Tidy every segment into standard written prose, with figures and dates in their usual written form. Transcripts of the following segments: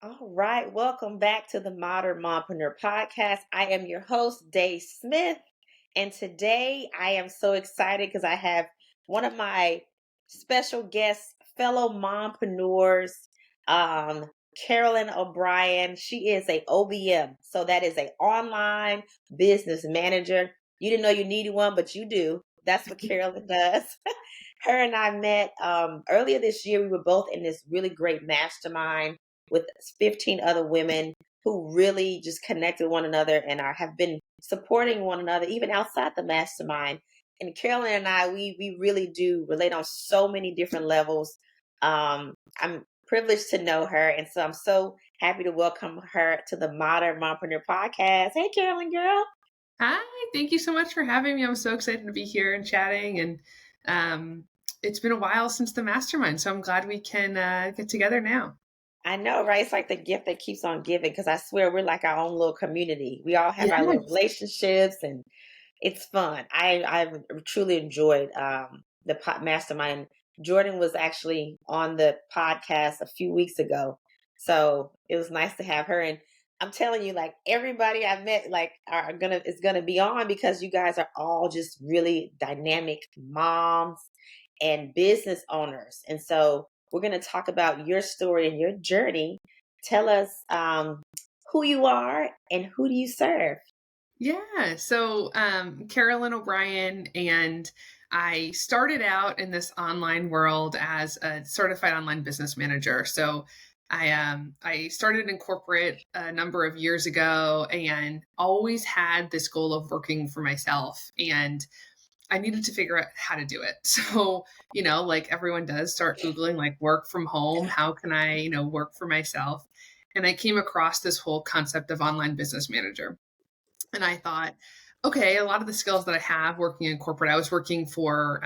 All right, welcome back to the Modern Mompreneur podcast. I am your host, Day Smith, and today I am so excited because I have one of my special guests, fellow mompreneurs, um, Carolyn O'Brien. She is a OBM, so that is a online business manager. You didn't know you needed one, but you do. That's what Carolyn does. Her and I met earlier this year. We were both in this really great mastermind with 15 other women who really just connected one another and have been supporting one another even outside the mastermind. And Carolyn and I, we really do relate on so many different levels. I'm privileged to know her, and so I'm so happy to welcome her to the Modern Mompreneur podcast. Hey, Carolyn, girl. Hi, thank you so much for having me. I'm so excited to be here and chatting. And it's been a while since the mastermind, so I'm glad we can get together now. I know, right? It's like the gift that keeps on giving because I swear we're like our own little community. We all have our little Yes. relationships and it's fun. I've truly enjoyed the mastermind. Jordan was actually on the podcast a few weeks ago, so it was nice to have her. And I'm telling you, like everybody I met, like is gonna be on because you guys are all just really dynamic moms and business owners, and so we're gonna talk about your story and your journey. Tell us who you are and who do you serve. Yeah. So, Carolyn O'Brien, and I started out in this online world as a certified online business manager. So, I started in corporate a number of years ago, and always had this goal of working for myself. And I needed to figure out how to do it. So, like everyone does, start Googling like work from home. How can I, work for myself? And I came across this whole concept of online business manager. And I thought, okay, a lot of the skills that I have working in corporate, I was working for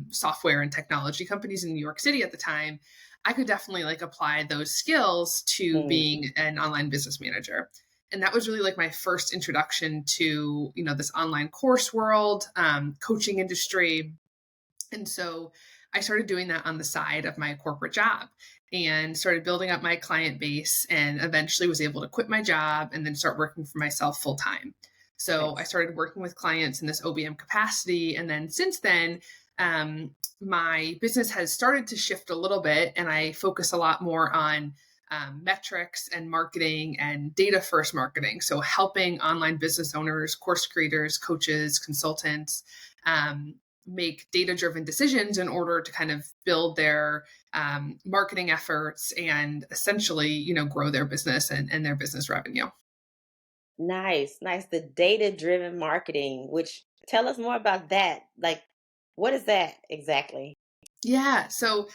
software and technology companies in New York City at the time. I could definitely like apply those skills to Mm, being an online business manager. And that was really like my first introduction to, this online course world, coaching industry. And so I started doing that on the side of my corporate job and started building up my client base, and eventually was able to quit my job and then start working for myself full time. So I nice. started working with clients in this OBM capacity. And then since then, my business has started to shift a little bit, and I focus a lot more on metrics and marketing and data first marketing. So helping online business owners, course creators, coaches, consultants um, make data driven decisions in order to kind of build their marketing efforts and essentially, grow their business and their business revenue. Nice, nice. The data-driven marketing, which tell us more about that. Like, what is that exactly? Yeah. So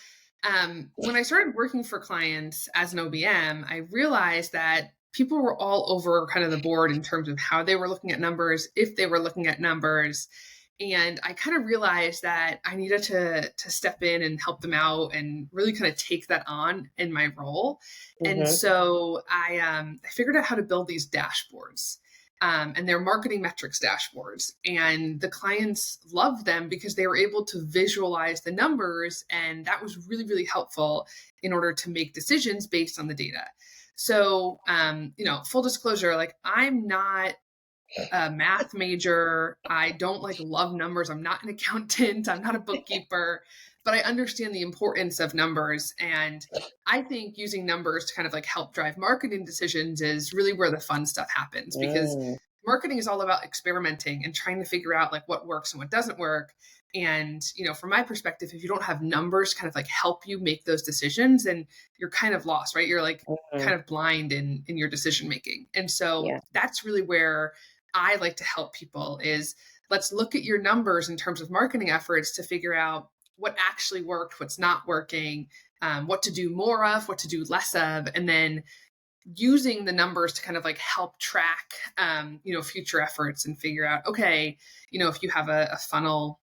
when I started working for clients as an OBM, I realized that people were all over kind of the board in terms of how they were looking at numbers, if they were looking at numbers. And I kind of realized that I needed to step in and help them out and really kind of take that on in my role. And Mm-hmm. so I figured out how to build these dashboards. And they're marketing metrics dashboards. And the clients loved them because they were able to visualize the numbers. And that was really, really helpful in order to make decisions based on the data. So, full disclosure, like I'm not a math major. I don't like love numbers. I'm not an accountant. I'm not a bookkeeper, but I understand the importance of numbers. And I think using numbers to kind of like help drive marketing decisions is really where the fun stuff happens, because Mm, marketing is all about experimenting and trying to figure out like what works and what doesn't work. And, from my perspective, if you don't have numbers kind of like help you make those decisions, then you're kind of lost, right? You're like mm, kind of blind in your decision making. And so yeah. that's really where I like to help people is let's look at your numbers in terms of marketing efforts to figure out what actually worked, what's not working, what to do more of, what to do less of, and then using the numbers to kind of like help track, future efforts and figure out, okay, if you have a funnel,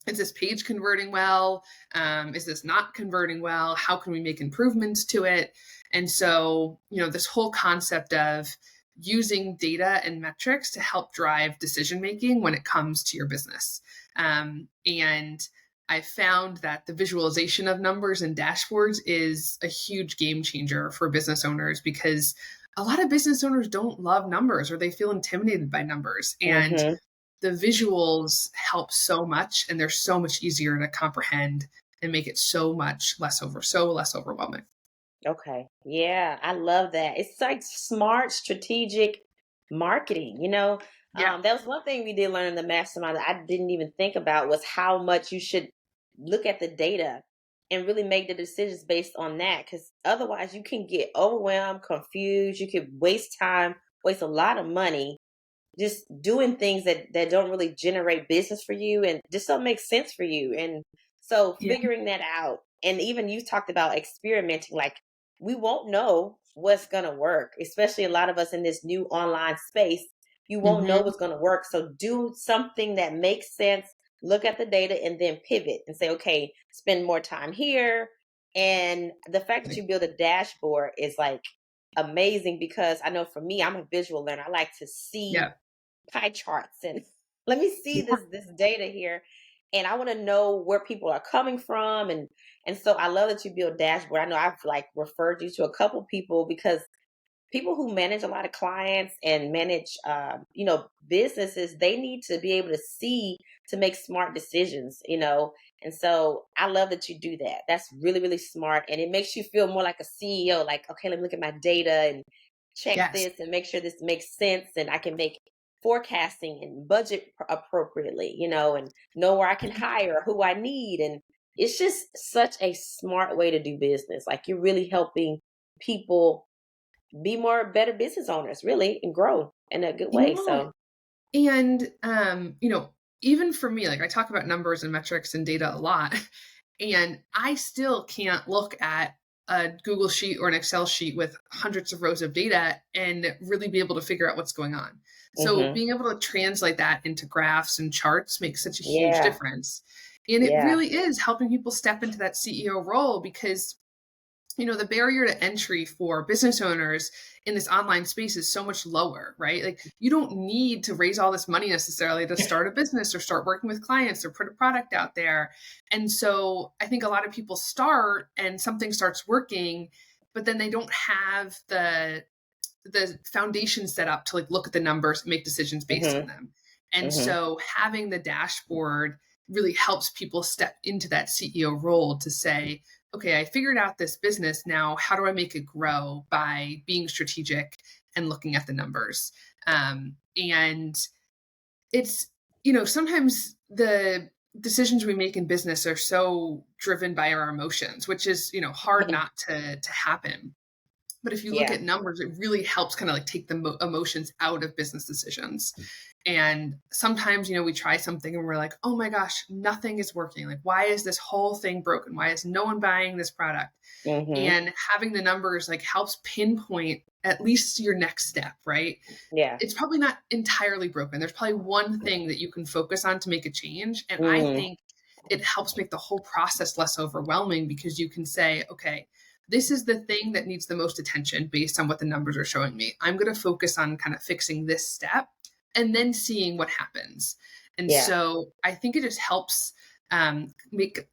is this page converting well? Is this not converting well? How can we make improvements to it? And so, this whole concept of using data and metrics to help drive decision making when it comes to your business. And I found that the visualization of numbers and dashboards is a huge game changer for business owners, because a lot of business owners don't love numbers or they feel intimidated by numbers. And Mhm. the visuals help so much, and they're so much easier to comprehend and make it so less overwhelming. Okay. Yeah, I love that. It's like smart, strategic marketing. Yeah. That was one thing we did learn in the mastermind that I didn't even think about was how much you should look at the data and really make the decisions based on that. Because otherwise, you can get overwhelmed, confused. You could waste time, waste a lot of money just doing things that don't really generate business for you and just don't make sense for you. And so Yeah. figuring that out, and even you talked about experimenting, like we won't know what's going to work, especially a lot of us in this new online space. You won't know Hmm. what's going to work. So do something that makes sense, look at the data, and then pivot and say, okay, spend more time here. And the fact that you build a dashboard is like amazing because I know for me, I'm a visual learner. I like to see Yeah. pie charts and let me see Yeah. this data here, and I want to know where people are coming from. And so I love that you build dashboard. I know I've like referred you to a couple people because people who manage a lot of clients and manage businesses, they need to be able to see to make smart decisions. And so I love that you do that. That's really, really smart, and it makes you feel more like a CEO, like, okay, let me look at my data and check Yes. this and make sure this makes sense and I can make forecasting and budget appropriately, and know where I can hire, who I need. And it's just such a smart way to do business. Like you're really helping people be more better business owners, really, and grow in a good way. Yeah. So, And, even for me, like I talk about numbers and metrics and data a lot, and I still can't look at a Google sheet or an Excel sheet with hundreds of rows of data and really be able to figure out what's going on. So hmm being able to translate that into graphs and charts makes such a huge yeah, difference. And it yeah, really is helping people step into that CEO role, because the barrier to entry for business owners in this online space is so much lower, right? Like you don't need to raise all this money necessarily to start a business or start working with clients or put a product out there. And so I think a lot of people start and something starts working, but then they don't have the foundation set up to like look at the numbers and make decisions based on hmm them. And hmm so having the dashboard really helps people step into that CEO role to say, okay, I figured out this business. Now, how do I make it grow by being strategic and looking at the numbers? And it's, sometimes the decisions we make in business are so driven by our emotions, which is, hard not to happen. But if you look yeah, at numbers, it really helps kind of like take the emotions out of business decisions. And sometimes, we try something and we're like, oh my gosh, nothing is working. Like, why is this whole thing broken? Why is no one buying this product? hmm And having the numbers like helps pinpoint at least your next step, right? yeah, It's probably not entirely broken. There's probably one thing that you can focus on to make a change. And I mm think it helps make the whole process less overwhelming, because you can say, okay, this is the thing that needs the most attention based on what the numbers are showing me. I'm going to focus on kind of fixing this step and then seeing what happens. And yeah, so I think it just helps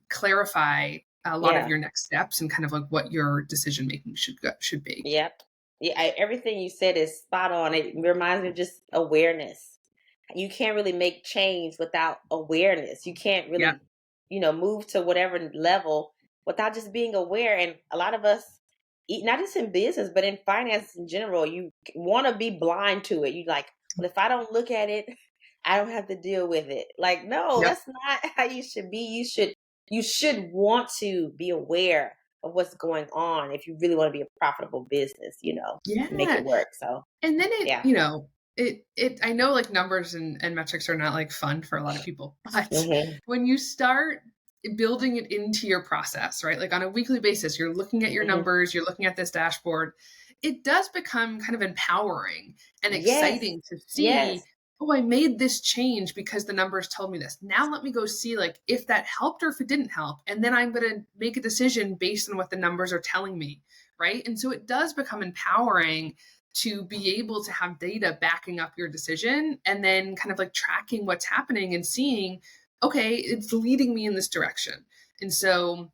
clarify a lot of yeah. your next steps and kind of like what your decision making should be. Yep. Yeah, everything you said is spot on. It reminds me of just awareness. You can't really make change without awareness. You can't Yeah. really, move to whatever level without just being aware. And a lot of us, not just in business, but in finance in general, you want to be blind to it. You like, well, if I don't look at it, I don't have to deal with it. Like, no, Yep. that's not how you should be. You should want to be aware of what's going on if you really want to be a profitable business, to make Yeah. it work. So, And then it, yeah. I know like numbers and metrics are not like fun for a lot of people, but hmm when you start building it into your process, right? Like on a weekly basis, you're looking at your hmm numbers, you're looking at this dashboard. It does become kind of empowering and Yes. exciting to see, Yes. oh, I made this change because the numbers told me this. Now let me go see like if that helped or if it didn't help. And then I'm going to make a decision based on what the numbers are telling me, right? And so it does become empowering to be able to have data backing up your decision and then kind of like tracking what's happening and seeing, okay, it's leading me in this direction. And so,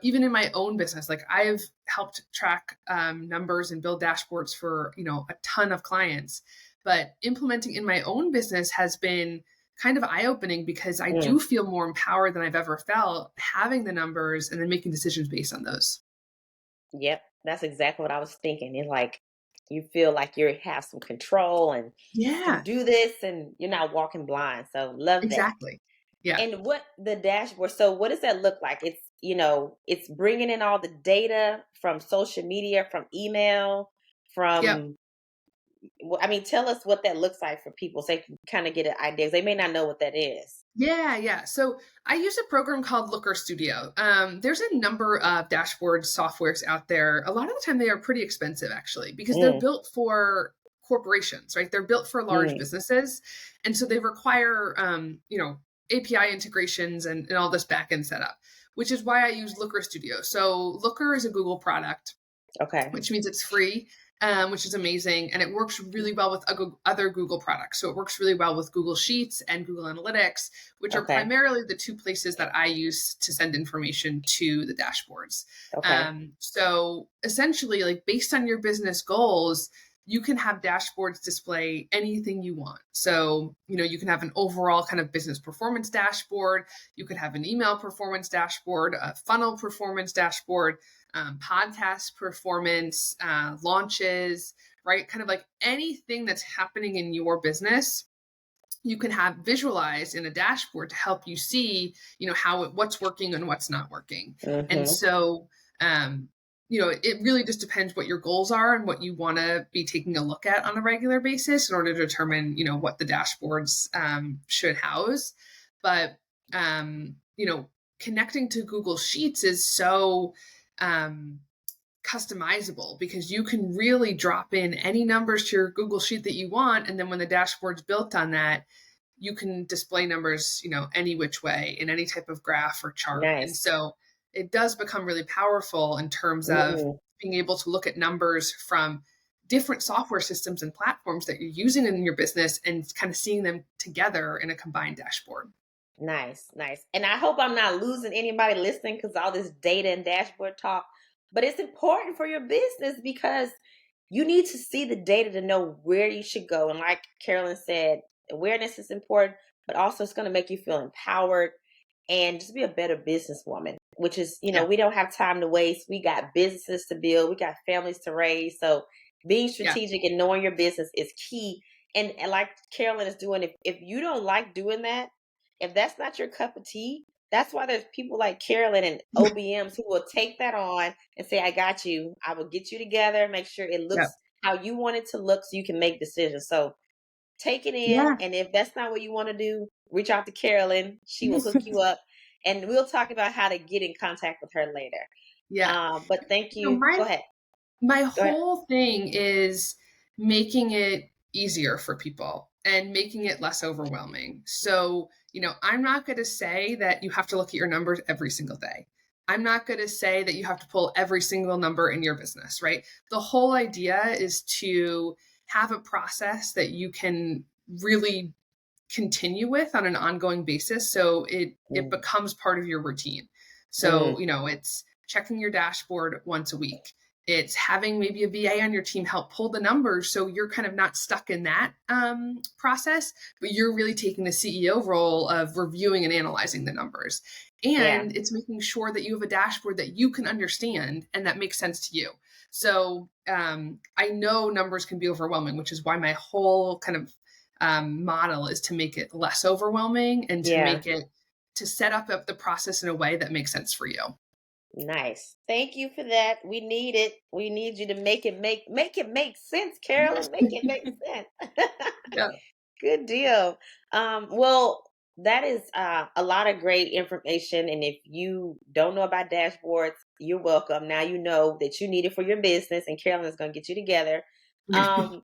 even in my own business, like I've helped track numbers and build dashboards for, a ton of clients. But implementing in my own business has been kind of eye opening because I Mm, do feel more empowered than I've ever felt having the numbers and then making decisions based on those. yep, that's exactly what I was thinking. It's like you feel like you have some control and can Yeah, do this, and you're not walking blind. So love that. exactly. Yeah. And what the dashboard, so what does that look like? It's, it's bringing in all the data from social media, from email, Yep. from, well, I mean, tell us what that looks like for people so they can kind of get an idea. They may not know what that is. Yeah, yeah. So I use a program called Looker Studio. There's a number of dashboard softwares out there. A lot of the time, they are pretty expensive, actually, because they're Mm, built for corporations, right? They're built for large mm, businesses, and so they require, API integrations and all this backend setup, which is why I use Looker Studio. So Looker is a Google product, okay. which means it's free, which is amazing. And it works really well with other Google products. So it works really well with Google Sheets and Google Analytics, which are Okay. primarily the two places that I use to send information to the dashboards. Okay. So essentially, like based on your business goals, you can have dashboards display anything you want. So, you can have an overall kind of business performance dashboard. You could have an email performance dashboard, a funnel performance dashboard, podcast performance, launches, right? Kind of like anything that's happening in your business, you can have visualized in a dashboard to help you see, what's working and what's not working. And Mm-hmm. so, it really just depends what your goals are and what you want to be taking a look at on a regular basis in order to determine, what the dashboards should house. But, connecting to Google Sheets is so um, customizable because you can really drop in any numbers to your Google Sheet that you want. And then when the dashboard's built on that, you can display numbers, any which way in any type of graph or chart. And Nice. so it does become really powerful in terms of Mm, being able to look at numbers from different software systems and platforms that you're using in your business and kind of seeing them together in a combined dashboard. nice. Nice. And I hope I'm not losing anybody listening because all this data and dashboard talk, but it's important for your business because you need to see the data to know where you should go. And like Carolyn said, awareness is important, but also it's going to make you feel empowered and just be a better businesswoman, which is, Yeah. we don't have time to waste. We got businesses to build, we got families to raise. So being Yeah. strategic and knowing your business is key. And like Carolyn is doing, if you don't like doing that, if that's not your cup of tea, that's why there's people like Carolyn and OBMs who will take that on and say, I got you. I will get you together, make sure it Yeah. looks how you want it to look so you can make decisions. So take it in. Yeah. And if that's not what you want to do, reach out to Carolyn. She will hook you up. And we'll talk about how to get in contact with her later. Yeah. But thank So you. my Go ahead. my Go ahead. whole thing is making it easier for people and making it less overwhelming. So, I'm not going to say that you have to look at your numbers every single day. I'm not going to say that you have to pull every single number in your business, right? The whole idea is to have a process that you can really continue with on an ongoing basis so it Mm, becomes part of your routine. mm, So, it's checking your dashboard once a week. It's having maybe a VA on your team help pull the numbers so you're kind of not stuck in that process, but you're really taking the CEO role of reviewing and analyzing the numbers. yeah. And it's making sure that you have a dashboard that you can understand and that makes sense to you. So I know numbers can be overwhelming, which is why my whole kind of model is to make it less overwhelming and Yeah. to set up the process in a way that makes sense for you. Nice. Thank you for that. We need it. We need you to make it make sense, Carolyn. Make it make sense. Yeah. Good deal. Well, that is a lot of great information. And if you don't know about dashboards, you're welcome. Now you know that you need it for your business, and Carolyn is going to get you together. Um,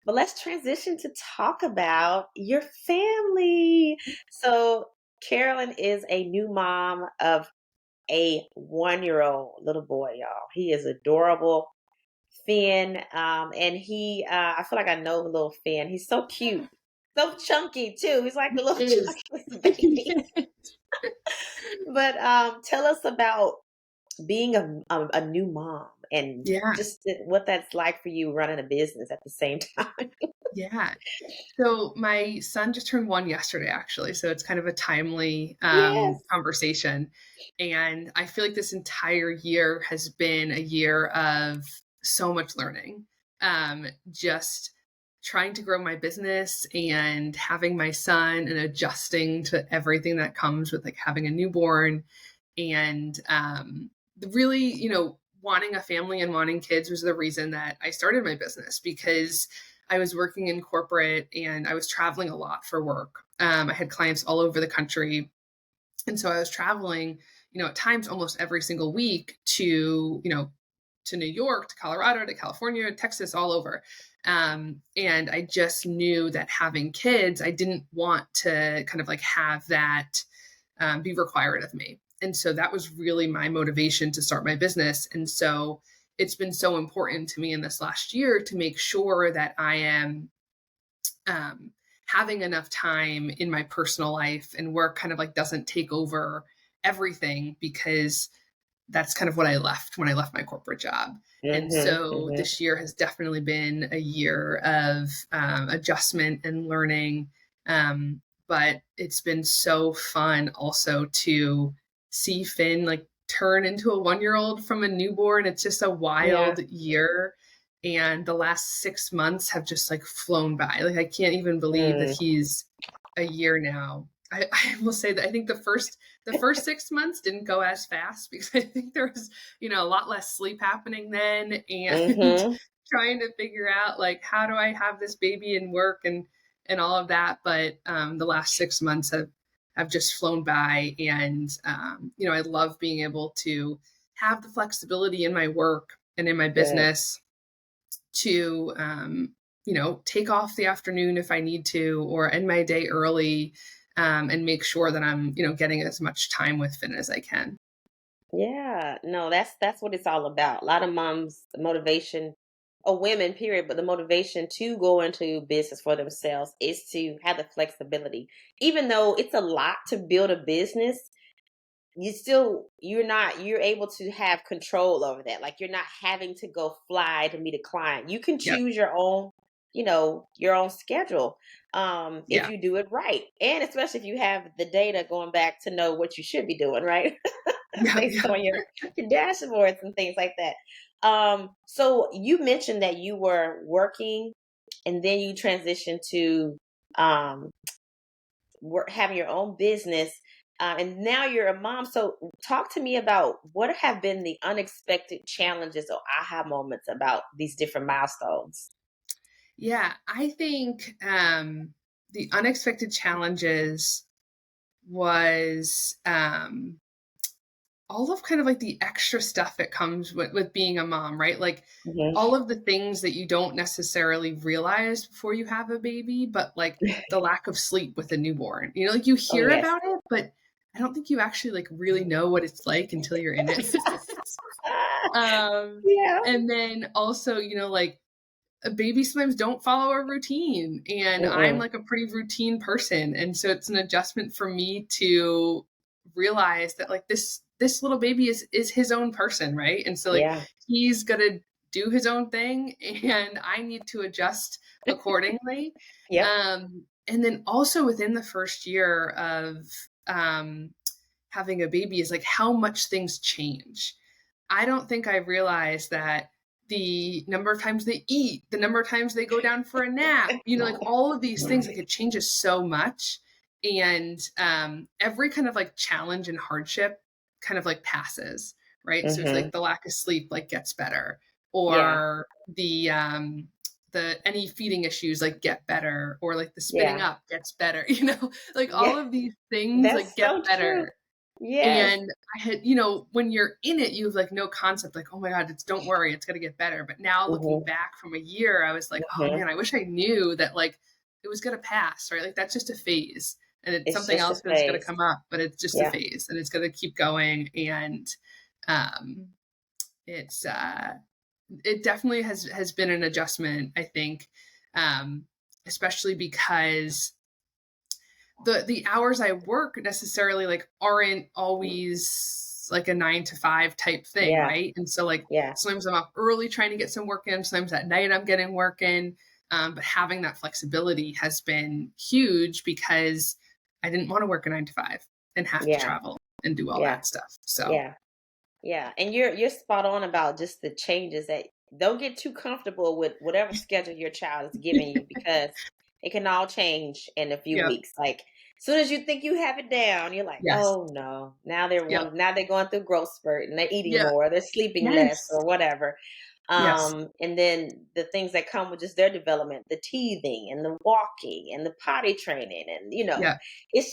but let's transition to talk about your family. So, Carolyn is a new mom of a 1 year old little boy, y'all. He is adorable. Finn. And I feel like I know the little Finn. He's so cute, so chunky too. He's like the little Is. chunky baby. But tell us about being a new mom and Yeah. just what that's like for you running a business at the same time. Yeah. So my son just turned 1 yesterday, actually, so it's kind of a timely, Yes. conversation, and I feel like this entire year has been a year of so much learning. Just trying to grow my business and having my son and adjusting to everything that comes with, like, having a newborn and, really, wanting a family and wanting kids was the reason that I started my business because I was working in corporate and I was traveling a lot for work. I had clients all over the country. And so I was traveling, at times almost every single week to New York, to Colorado, to California, Texas, all over. And I just knew that having kids, I didn't want to kind of like have that be required of me. And so that was really my motivation to start my business. And so it's been so important to me in this last year to make sure that I am um, having enough time in my personal life and work kind of like doesn't take over everything because that's kind of what I left when I left my corporate job. And Mhm, so mhm. this year has definitely been a year of adjustment and learning. But it's been so fun also to see Finn like turn into a 1 year old from a newborn. It's just a Yeah. wild year. And the last 6 months have just like flown by. Like I can't even believe that Mm. he's a year now. I will say that I think the first 6 months didn't go as fast because I think there was, a lot less sleep happening then and Mhm. trying to figure out like how do I have this baby and work and all of that. But the last 6 months have just flown by and I love being able to have the flexibility in my work and in my Good. business to take off the afternoon if I need to or end my day early and make sure that I'm getting as much time with Finn as I can. Yeah. No, that's what it's all about. A lot of moms, the motivation, or women, period, but the motivation to go into business for themselves is to have the flexibility. Even though it's a lot to build a business, you're able to have control over that. Like you're not having to go fly to meet a client. You can Yep. choose your own, your own schedule, if Yeah. you do it right, and especially if you have the data going back to know what you should be doing, right? Yep. Based Yep. on your dashboards and things like that. So you mentioned that you were working and then you transitioned to um having your own business, and now you're a mom. So talk to me about what have been the unexpected challenges or aha moments about these different milestones. Yeah. I think the unexpected challenges was all of kind of like the extra stuff that comes with being a mom, right? Like Mhm. all of the things that you don't necessarily realize before you have a baby, but like the lack of sleep with a newborn. Like you Oh hear yes. about it, but I don't think you actually like really know what it's like until you're in it. um Yeah. and then also, like a baby sometimes don't follow a routine and I'm Mm-mm. like a pretty routine person and so it's an adjustment for me to realize that like this little baby is his own person, right? And so like Yeah. he's gonna do his own thing and I need to adjust accordingly. Yep. And then also within the first year of um having a baby is like how much things change. I don't think I realized that the number of times they eat, the number of times they go down for a nap, like all of these things, like it changes so much. And every kind of like challenge and hardship kind of like passes, right? So it's Mm-hmm. like the lack of sleep like gets better, Yeah. or the any feeding issues like get better, or like the spitting Yeah. up gets better, like all Yeah. of these things like That's get so true. better. Yes. And I had, when you're in it, you have like no concept, like, oh my God, don't worry, it's gonna get better. But now looking Mm-hmm. back from a year, I was like, oh Mm-hmm. man, I wish I knew that like it was gonna pass, right? Like that's just a phase. And it's It's something just a else is gonna phase. come up, but it's just a Yeah. phase and it's gonna keep going. And um it's it definitely has been an adjustment, I think. Especially because the hours I work necessarily like aren't always like a 9 to 5 type thing, Yeah. right? And so like Yeah. sometimes I'm up early trying to get some work in, sometimes at night I'm getting work in. But having that flexibility has been huge because I didn't want to work a 9 to 5 and have to Yeah. travel and do all Yeah. that stuff. So Yeah. Yeah, and you're spot on about just the changes that don't get too comfortable with whatever schedule your child is giving you because it can all change in a few yep, weeks. Like as soon as you think you have it down, you're like, yes, oh no, yep, now they're going through growth spurt and they're eating yeah, more, they're sleeping less yes, or whatever. yes, And then the things that come with just their development, the teething and the walking and the potty training, and yeah, it's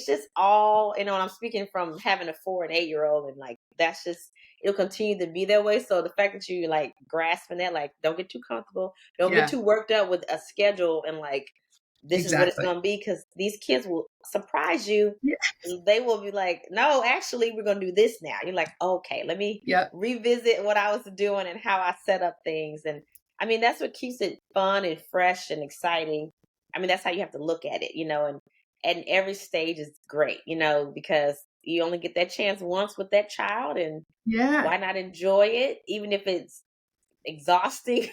just all, and I'm speaking from having a 4 and 8 year old, and like that's just it'll continue to be that way. So the fact that you like grasping that, like, don't get too comfortable, don't get yeah, too worked up with a schedule and like this is what it's exactly. gonna be, because these kids will surprise you. Yeah, They will be like, no, actually we're gonna do this now. You're like, okay, let me yep, revisit what I was doing and how I set up things. And I mean, that's what keeps it fun and fresh and exciting. I mean, that's how you have to look at it, and every stage is great, because you only get that chance once with that child, and yeah, why not enjoy it, even if it's exhausting?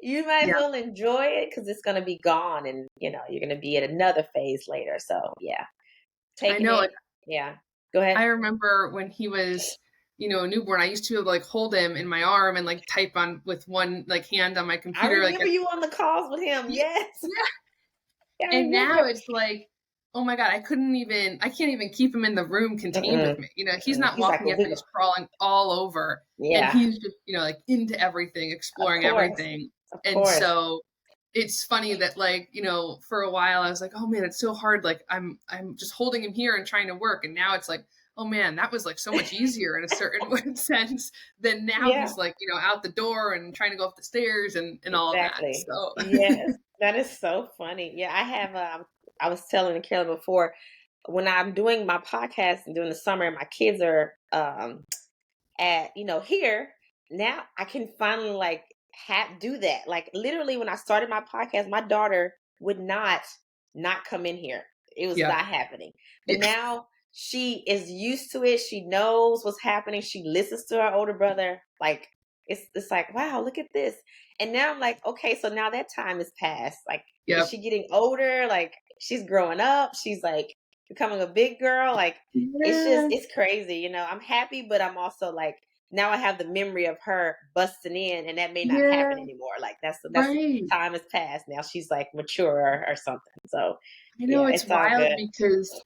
You might as yeah. well enjoy it because it's going to be gone, and you're going to be at another phase later. So yeah, I taking know. it. Like Yeah, go ahead. I remember when he was, a newborn, I used to be able to like hold him in my arm and like type on with one like hand on my I computer, like remember you on the calls with him. yeah, Yes, yeah. I And now remember. it's like, oh my God, I can't even keep him in the room contained with Mm-mm, me. He's mm-mm. not He's like walking a yet, but wiggle. he's crawling all over and Yeah, he's just, like into everything, of exploring course, everything. of And course. so it's funny that like, for a while I was like, oh man, it's so hard. Like I'm just holding him here and trying to work. And now it's like, oh man, that was like so much easier in a certain sense than now Yeah, he's like, out the door and trying to go up the stairs and all of that. exactly. So Yes, that is so funny. Yeah, I have. I was telling Carolyn before, when I'm doing my podcast and during the summer, my kids are at here now. I can finally like do that. Like literally, when I started my podcast, my daughter would not come in here. It was yeah. not happening. But Yeah. now she is used to it. She knows what's happening. She listens to her older brother. Like it's like, wow, look at this. And now I'm like, okay, so now that time has passed. Like, is Yep. she getting older? Like she's growing up. She's like becoming a big girl. Like Yeah. it's crazy. I'm happy, but I'm also like, now I have the memory of her busting in, and that may not Yeah. happen anymore. Like that's Right. time has passed. Now she's like mature, or something. So I know yeah, it's it's all wild good. because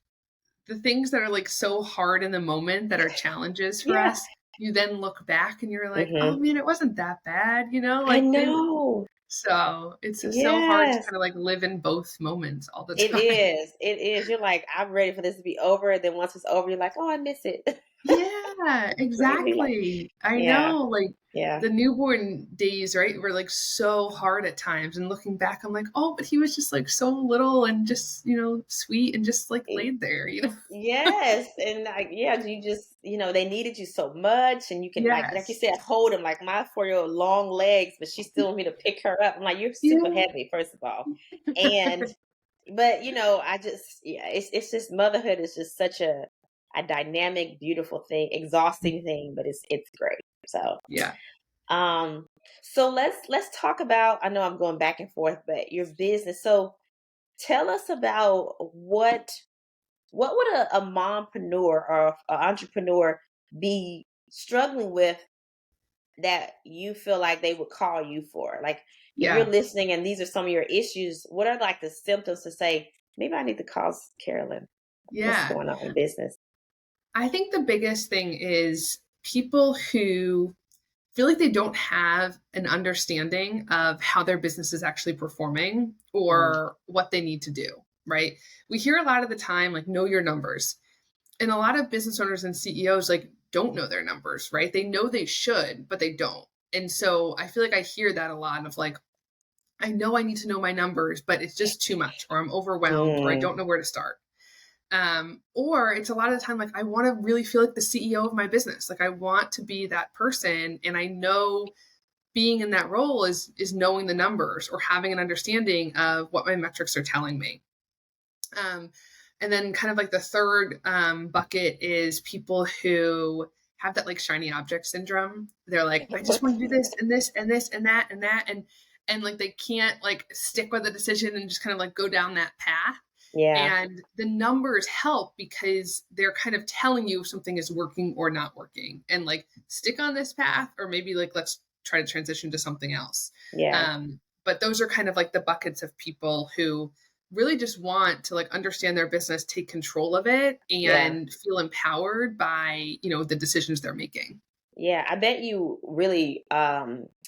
the things that are like so hard in the moment that are challenges for Yeah. us, you then look back and you're like, oh Hmm. man, it wasn't that bad, I like know. so it's so hard to Yes. kind of like live in both moments all the It time. is. It is. You're like, I'm ready for this to be over. And then once it's over, you're like, oh, I miss it. Yeah, Crazy. Like, exactly. I yeah, know, like yeah. the newborn days, right, were like so hard at times. And looking back, I'm like, oh, but he was just like so little and just, sweet and just like laid there. Yes, and like, yeah, you just, they needed you so much, and you can, like you Yes. said, hold him. Like my 4 year old, long legs, but she still want me to pick her up. I'm like, you're super Yeah. heavy, first of all, and but I just, yeah, it's just motherhood is just such a dynamic, beautiful thing, exhausting thing, but it's great. So, Yeah. um, so let's talk about. I know I'm going back and forth, but your business. So tell us about what would a mompreneur or an entrepreneur be struggling with that you feel like they would call you for? Like, if you're Yeah. listening and these are some of your issues, what are like the symptoms to say, maybe I need to call Carolyn? What's Yeah. going on in business? I think the biggest thing is people who feel like they don't have an understanding of how their business is actually performing Mm, or what they need to do, right? We hear a lot of the time, like, know your numbers. And a lot of business owners and CEOs, like, don't know their numbers, right? They know they should, but they don't. And so I feel like I hear that a lot of like, I know I need to know my numbers, but it's just too much, or I'm overwhelmed, or I mm, don't know where to start. Or it's a lot of the time like I want to really feel like the CEO of my business. Like I want to be that person, and I know being in that role is knowing the numbers or having an understanding of what my metrics are telling me. Um, and then kind of like the third bucket is people who have that like shiny object syndrome. They're like, I just want to do this and this and this and that and that. And like they can't like stick with a decision and just kind of like go down that path. Yeah. And the numbers help because they're kind of telling you if something is working or not working. And like stick on this path, or maybe like let's try to transition to something else. Yeah. But those are kind of like the buckets of people who really just want to like understand their business, take control of it, Yeah. and feel empowered by, the decisions they're making. Yeah. I bet you really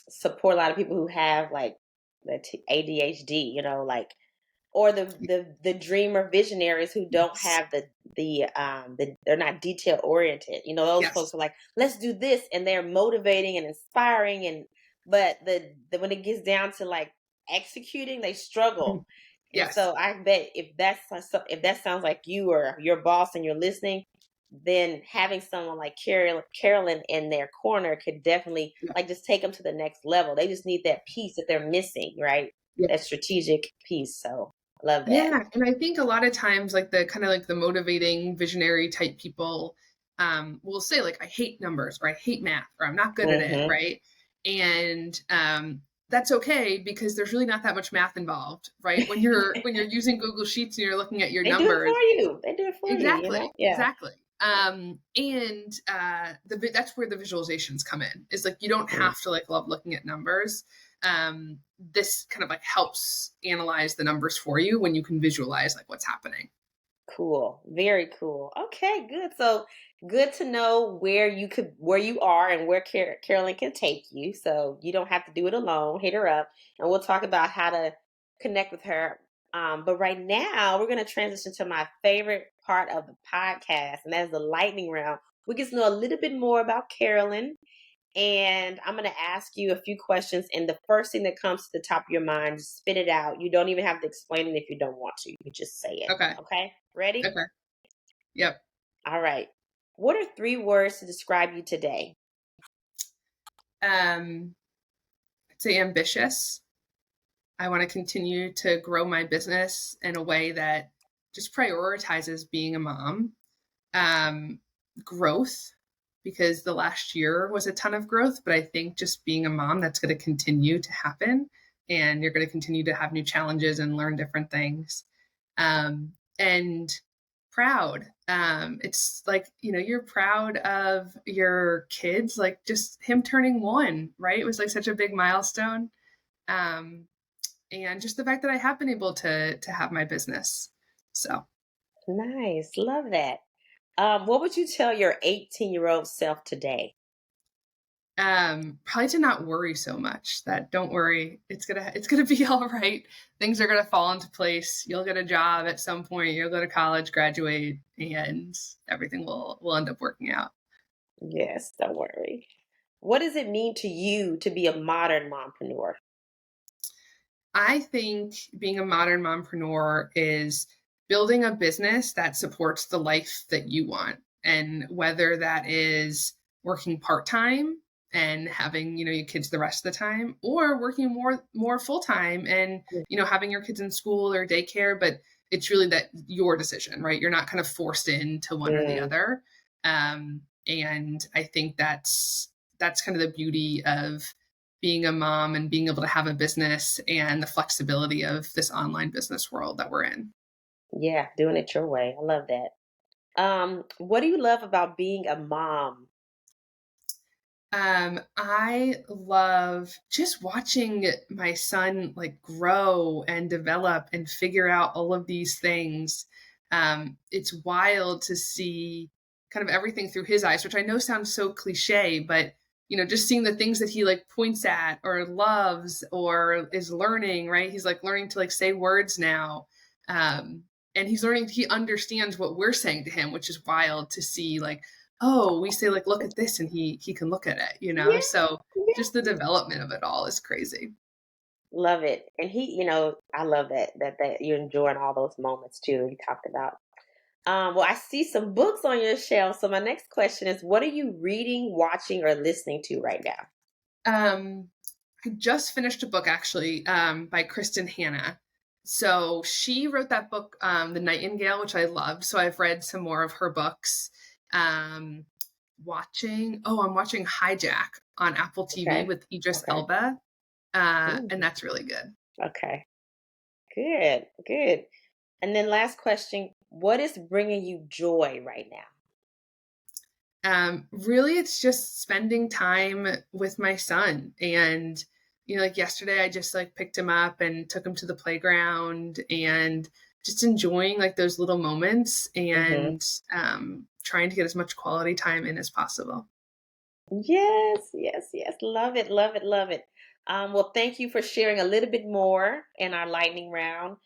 support a lot of people who have like the ADHD, like or the dreamer visionaries who don't Yes. have they're not detail oriented. Those folks Yes. are like, let's do this, and they're motivating and inspiring, and but the when it gets down to like executing, they struggle. Mhm. And Yes. so I bet if that sounds like you or your boss and you're listening, then having someone like Carolyn in their corner could definitely Yeah. like just take them to the next level. They just need that piece that they're missing, right? Yeah. That strategic piece. So love that. Yeah. And I think a lot of times, like the kind of like the motivating visionary type people will say, like, I hate numbers, or I hate math, or I'm not good at it. Hmm. Right. And that's okay, because there's really not that much math involved, right? When you're using Google Sheets and you're looking at your They do it numbers. for you. They do it for you, Exactly, Yeah. exactly. And that's where the visualizations come in. Is like you don't Mhm. have to like love looking at numbers. This kind of like helps analyze the numbers for you when you can visualize like what's happening. Cool. Very cool. Okay, good. So good to know where you are and where Carolyn can take you. So you don't have to do it alone. Hit her up and we'll talk about how to connect with her. But right now we're gonna transition to my favorite part of the podcast, and that's the lightning round. We get to know a little bit more about Carolyn. And I'm going to ask you a few questions. And the first thing that comes to the top of your mind, just spit it out. You don't even have to explain it if you don't want to. You can just say it. Okay. Okay. Ready? Okay. Yep. All right. What are three words to describe you today? I'd say ambitious. I want to continue to grow my business in a way that just prioritizes being a mom. um, Growth, because the last year was a ton of growth, but I think just being a mom, that's going to continue to happen, and you're going to continue to have new challenges and learn different things. And proud. It's like, you're proud of your kids, like just him turning 1, right? It was like such a big milestone. Um, and just the fact that I have been able to have my business. So Nice. Love that. What would you tell your 18-year-old self today? Probably to not worry so much. That don't worry, it's gonna be all right. Things are gonna fall into place. You'll get a job at some point. You'll go to college, graduate, and everything will end up working out. Yes, don't worry. What does it mean to you to be a modern mompreneur? I think being a modern mompreneur is building a business that supports the life that you want. And whether that is working part-time and having, your kids the rest of the time, or working more full-time and, having your kids in school or daycare, but it's really that your decision, right? You're not kind of forced into one or the Mm, other. And I think that's kind of the beauty of being a mom and being able to have a business and the flexibility of this online business world that we're in. yeah, doing it your way. I love that. What do you love about being a mom? I love just watching my son like grow and develop and figure out all of these things. It's wild to see kind of everything through his eyes, which I know sounds so cliche, but just seeing the things that he like points at or loves or is learning, right? He's like learning to like say words now. Um, and he understands what we're saying to him, which is wild to see like, oh, we say like, look at this, and he can look at it. Yeah, So yeah. just the development of it all is crazy. Love it. And I love that you're enjoying all those moments too that you talked about. Well, I see some books on your shelf. So my next question is, what are you reading, watching, or listening to right now? um I just finished a book actually by Kristen Hanna. So she wrote that book, The Nightingale, which I loved. So I've read some more of her books. Um, I'm watching Hijack on Apple TV Okay. with Idris Okay. Elba. Ooh, And that's really good. okay. Good. Good. And then last question, what is bringing you joy right now? Really, it's just spending time with my son. And, like yesterday, I just like picked him up and took him to the playground and just enjoying like those little moments Mhm. and trying to get as much quality time in as possible. Yes, yes, yes. Love it, love it, love it. Well, thank you for sharing a little bit more in our lightning round.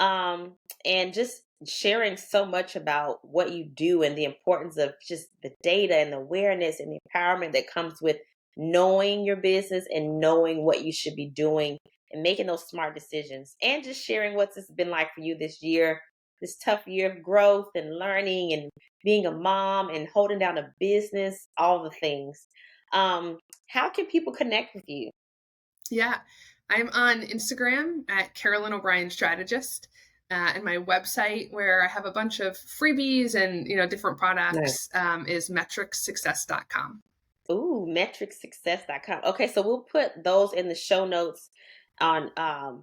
Um, and just sharing so much about what you do and the importance of just the data and the awareness and the empowerment that comes with knowing your business and knowing what you should be doing and making those smart decisions. And just sharing what's it's been like for you this year, this tough year of growth and learning and being a mom and holding down a business, all the things. How can people connect with you? Yeah, I'm on Instagram at Carolyn O'Brien Strategist. And my website, where I have a bunch of freebies and different Nice. products, is metricsuccess.com. Ooh, metricsuccess.com. Okay, so we'll put those in the show notes on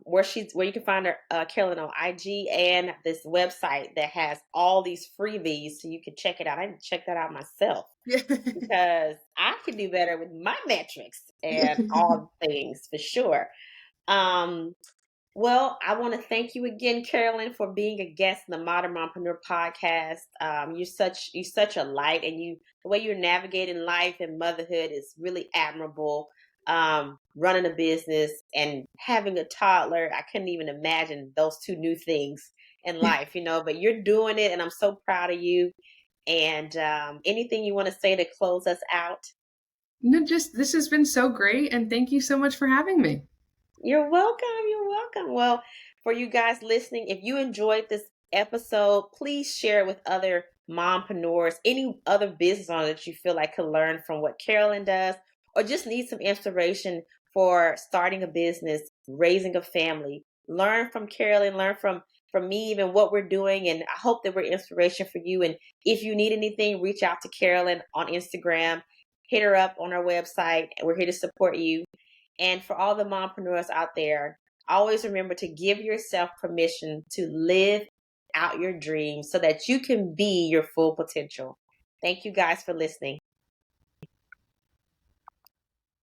where you can find her Carolyn on IG and this website that has all these freebies so you can check it out. I need to check that out myself Yeah. because I can do better with my metrics and all things for sure. Um Well, I want to thank you again, Carolyn, for being a guest in the Modern Mompreneur podcast. You're such a light, and the way you're navigating life and motherhood is really admirable. Running a business and having a toddler, I couldn't even imagine those two new things in life, But you're doing it, and I'm so proud of you. And anything you want to say to close us out? No, just this has been so great, and thank you so much for having me. You're welcome. You're welcome. Well, for you guys listening, if you enjoyed this episode, please share it with other mompreneurs, any other business owner that you feel like could learn from what Carolyn does, or just need some inspiration for starting a business, raising a family. Learn from Carolyn, learn from me, even what we're doing. And I hope that we're inspiration for you. And if you need anything, reach out to Carolyn on Instagram, hit her up on our website. We're here to support you. And for all the mompreneurs out there, always remember to give yourself permission to live out your dreams so that you can be your full potential. Thank you guys for listening.